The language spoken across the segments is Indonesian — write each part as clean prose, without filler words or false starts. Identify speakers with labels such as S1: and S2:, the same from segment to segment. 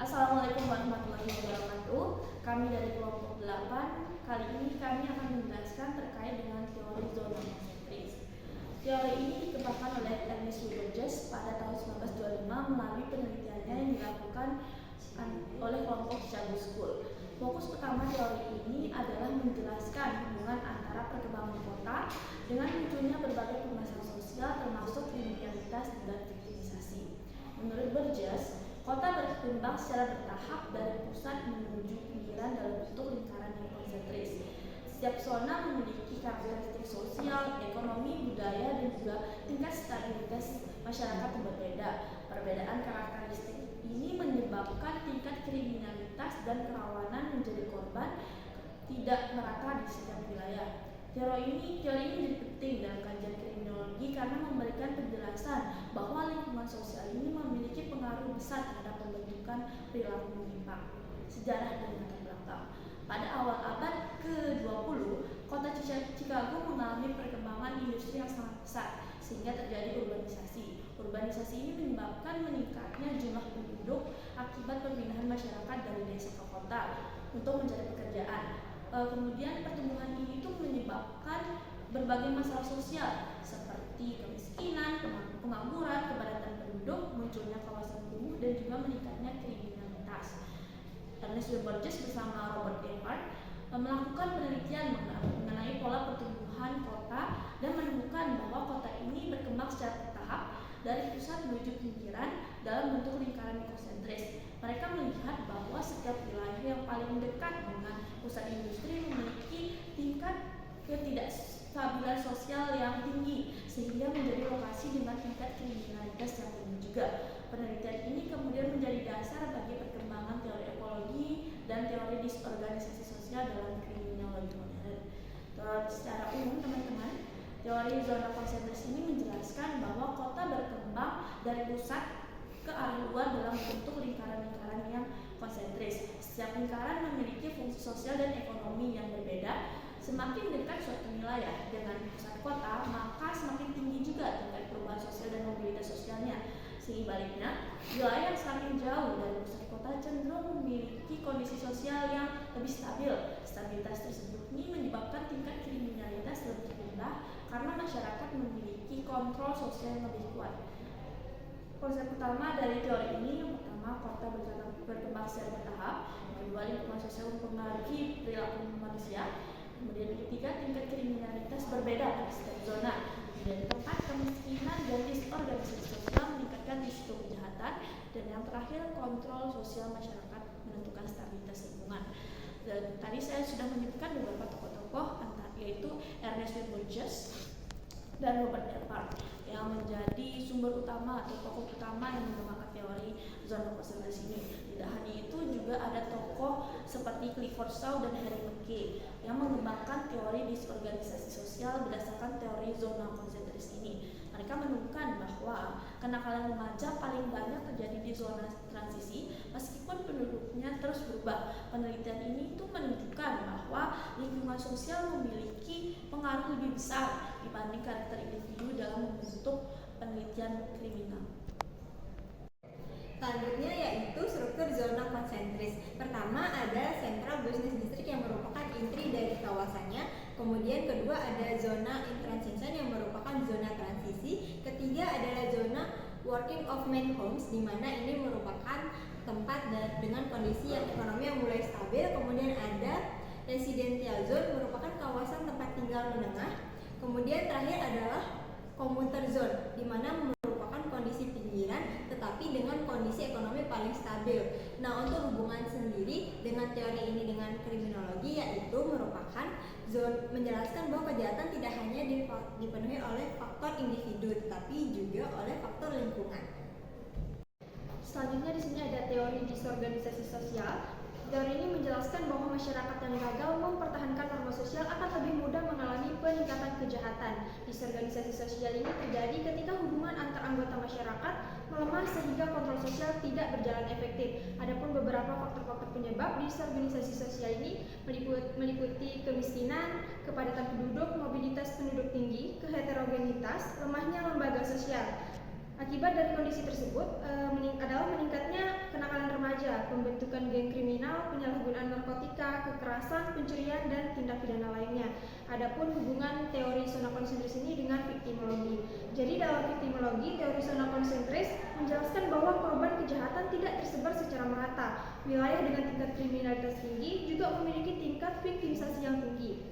S1: Assalamualaikum warahmatullahi wabarakatuh. Kami dari kelompok 8. Kali ini kami akan menjelaskan terkait dengan teori zona konsentris. Teori ini dikembangkan oleh Ernest Burgess pada tahun 1925 melalui penelitiannya yang dilakukan oleh kelompok Chicago School. Fokus utama teori ini adalah menjelaskan hubungan antara perkembangan kota dengan munculnya berbagai permasalahan sosial termasuk kriminalitas dan viktimisasi. Menurut Burgess, kota berkembang secara bertahap dari pusat menuju pinggiran dalam bentuk lingkaran yang konsentris. Setiap zona memiliki karakteristik sosial, ekonomi, budaya, dan juga tingkat stabilitas masyarakat yang berbeda. Perbedaan karakteristik ini menyebabkan tingkat kriminalitas dan kerawanan menjadi korban tidak merata di setiap wilayah. Teori ini menjadi penting dalam kajian kriminologi karena memberikan penjelasan bahwa lingkungan sosial ini memiliki pengaruh besar terhadap pembentukan perilaku menyimpang. Sejarah dan latar belakang. Pada awal abad ke-20, kota Chicago mengalami perkembangan industri yang sangat besar sehingga terjadi urbanisasi. Urbanisasi ini menyebabkan meningkatnya jumlah penduduk akibat perpindahan masyarakat dari desa ke kota untuk mencari pekerjaan. Kemudian pertumbuhan ini menyebabkan berbagai masalah sosial seperti kemiskinan, pengangguran, kepadatan penduduk, munculnya kawasan kumuh, dan juga meningkatnya kriminalitas. Ernest Burgess bersama Robert Gephardt melakukan penelitian mengenai pola pertumbuhan kota dan menemukan bahwa kota ini berkembang secara bertahap dari pusat menuju pinggiran dalam bentuk lingkaran konsentris. Mereka melihat bahwa setiap wilayah yang paling dekat dengan pusat industri memiliki tingkat ketidakstabilan sosial yang tinggi sehingga menjadi lokasi dengan tingkat kriminalitas yang tinggi juga. Penelitian ini kemudian menjadi dasar bagi perkembangan teori ekologi dan teori disorganisasi sosial dalam kriminologi modern. Secara umum teman-teman, teori zona konsentris ini menjelaskan bahwa kota berkembang dari pusat ke arah luar dalam bentuk lingkaran-lingkaran yang konsentris. Setiap lingkaran memiliki fungsi sosial dan ekonomi yang berbeda. Semakin dekat suatu wilayah dengan pusat kota, maka semakin tinggi juga tingkat perubahan sosial dan mobilitas sosialnya. Sebaliknya, wilayah yang semakin jauh dari pusat kota cenderung memiliki kondisi sosial yang lebih stabil. Stabilitas tersebut ini menyebabkan tingkat kriminalitas lebih rendah karena masyarakat memiliki kontrol sosial yang lebih kuat. Konsep utama dari teori ini, yang pertama, kota berkembang secara bertahap. Yang kedua, lingkungan sosial mempengaruhi perilaku manusia. Kemudian yang ketiga, tingkat kriminalitas berbeda pada setiap zona. Dan keempat, kemiskinan dan disorganisasi sosial meningkatkan risiko kejahatan. Dan yang terakhir, kontrol sosial masyarakat menentukan stabilitas lingkungan. Dan tadi saya sudah menyebutkan beberapa tokoh-tokoh, yaitu Ernest Burgess dan Robert Gephardt yang menjadi sumber utama atau tokoh utama yang mengembangkan teori zona konsentris ini. Tidak hanya itu, juga ada tokoh seperti Clifford Shaw dan Harry McKay yang mengembangkan teori disorganisasi sosial berdasarkan teori zona konsentris ini. Mereka menemukan bahwa kenakalan remaja paling banyak terjadi di zona transisi meskipun penduduknya terus berubah. Penelitian ini menunjukkan bahwa lingkungan sosial memiliki pengaruh lebih besar dibanding karakter individu dalam membentuk penelitian kriminal.
S2: Selanjutnya yaitu struktur zona konsentris. Pertama ada Central Business District yang merupakan intri dari kawasannya. Kemudian kedua ada zona in transition yang merupakan zona transisi. Ketiga adalah zona working of men homes, di mana ini merupakan tempat dengan kondisi yang ekonomi yang mulai stabil. Kemudian ada residential zone merupakan kawasan tempat tinggal menengah. Kemudian terakhir adalah commuter zone, di mana merupakan kondisi pinggiran tetapi dengan kondisi ekonomi paling stabil. Nah, untuk hubungan sendiri dengan teori ini dengan kriminologi, yaitu merupakan menjelaskan bahwa kejahatan tidak hanya dipenuhi oleh faktor individu tetapi juga oleh faktor lingkungan.
S3: Selanjutnya di sini ada teori disorganisasi sosial. Teori ini menjelaskan bahwa masyarakat yang gagal mempertahankan norma sosial akan lebih mudah mengalami peningkatan kejahatan. Disorganisasi sosial ini terjadi ketika hubungan antar anggota masyarakat melemah sehingga kontrol sosial tidak berjalan efektif. Adapun beberapa faktor-faktor penyebab disorganisasi sosial ini meliputi kemiskinan, kepadatan penduduk, mobilitas penduduk tinggi, keheterogenitas, lemahnya lembaga sosial. Akibat dari kondisi tersebut adalah meningkatnya kenakalan remaja, pembentukan geng kriminal, penyalahgunaan narkotika, kekerasan, pencurian, dan tindak pidana lainnya. Adapun hubungan teori zona konsentris ini dengan viktimologi. Jadi dalam viktimologi, teori zona konsentris menjelaskan bahwa korban kejahatan tidak tersebar secara merata. Wilayah dengan tingkat kriminalitas tinggi juga memiliki tingkat viktimisasi yang tinggi.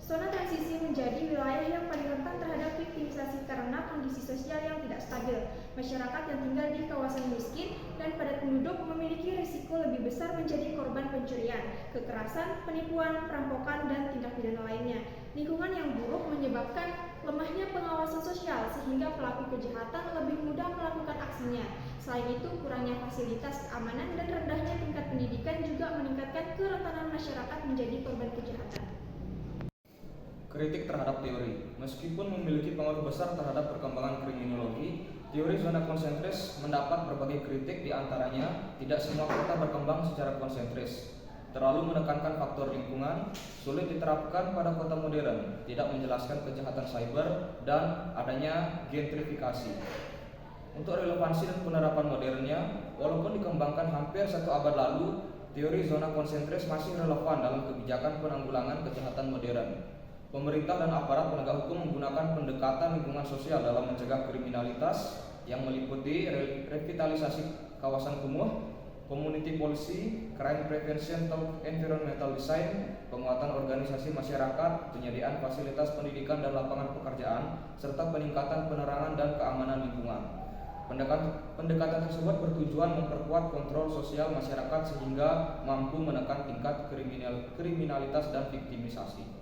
S3: Zona transisi menjadi wilayah yang paling rentan terhadap viktimisasi karena kondisi sosial yang tidak stabil. Masyarakat yang tinggal di kawasan miskin dan padat penduduk memiliki risiko lebih besar menjadi korban pencurian, kekerasan, penipuan, perampokan, dan tindak pidana lainnya. Lingkungan yang buruk menyebabkan lemahnya pengawasan sosial sehingga pelaku kejahatan lebih mudah melakukan aksinya. Selain itu, kurangnya fasilitas keamanan dan rendahnya tingkat pendidikan juga meningkatkan kerentanan masyarakat menjadi korban kejahatan.
S4: Kritik terhadap teori. Meskipun memiliki pengaruh besar terhadap perkembangan kriminologi, teori zona konsentris mendapat berbagai kritik, di antaranya tidak semua kota berkembang secara konsentris, terlalu menekankan faktor lingkungan, sulit diterapkan pada kota modern, tidak menjelaskan kejahatan cyber, dan adanya gentrifikasi. Untuk relevansi dan penerapan modernnya, walaupun dikembangkan hampir 1 abad lalu, teori zona konsentris masih relevan dalam kebijakan penanggulangan kejahatan modern. Pemerintah dan aparat penegak hukum menggunakan pendekatan lingkungan sosial dalam mencegah kriminalitas yang meliputi revitalisasi kawasan kumuh, community policy, crime prevention atau environmental design, penguatan organisasi masyarakat, penyediaan fasilitas pendidikan dan lapangan pekerjaan, serta peningkatan penerangan dan keamanan lingkungan. Pendekatan tersebut bertujuan memperkuat kontrol sosial masyarakat sehingga mampu menekan tingkat kriminalitas dan viktimisasi.